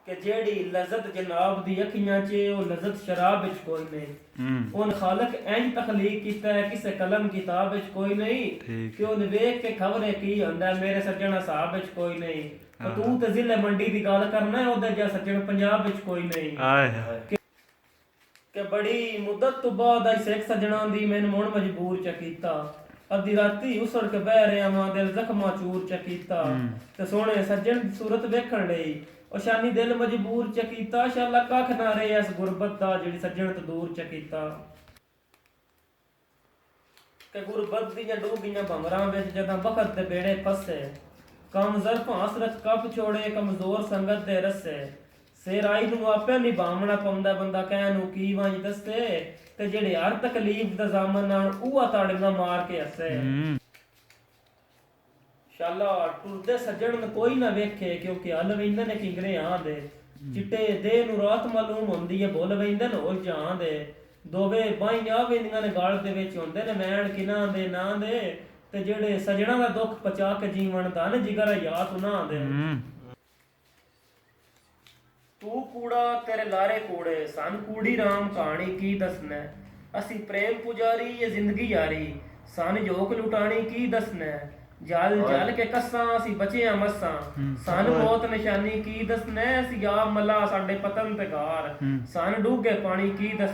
कि जेड़ी लज़त जनाब दी अखियां च ओ लज़त शराब विच कोई नहीं। उन खालक इंज तखलीक कीता है किसे कलम किताब विच कोई नहीं कि उन वेख के खबरे की हुंदा मेरे सज्जन साहब विच कोई नहीं। तू ते जिले मंडी दी गल करना है ओदे जा सज्जन पंजाब विच कोई नहीं। कि बड़ी मुद्दत तो बाद आई सिख सज्जणा दी मैनू मुण मजबूर च कीता। अद्धी राती उसड़ के बह रहा वां दिल जख्मा चूर च कीता। ते सोहणे सज्जन दी सूरत वेखण लई ओ शानी दिल मजबूर च कीता। शाला कख ना रहे इस गुरबत दा जेड़ी सज्जन तो दूर च कीता। कि गुरबत दियां डूंगियां भंवरां विच जदां बखत दे बेड़े फसे कम ज़रफ़ां हसरत कप छोड़े कमज़ोर संगत दे रस्से सेराई नूं आपे निभावना पौंदा बंदा कहनू की वंज दस्से ते जेड़े हर तकलीफ दा ज़ामन आण उहा ताड़ियां मार के हसे। शाला टुरदे सज्जण न कोई ना वेखे क्योंकि हल वेंदे ने किंगरे आं दे चिट्टे देह नूं रात मालूम हुंदी है भुल वेंदे न होश जां दे दोवे बाहियां वेंदियां ने गल दे विच हुंदे ने मैण किनां दे नां दे ते जेड़े सज्जणा दा दुख पचा के जीवन धन जिगर याद उन्हां दे। तू कूड़ा तेरे लारे कूड़े सन कूड़ी राम कहानी की दसना असी प्रेम पुजारी ये जिंदगी यारी सन जोक लुटानी की दसना जल जल के कस्सां असी बचे मस्सां सन मौत निशानी की दसना असी आप मला साडे पतन ते गार सन डूगे पानी की दस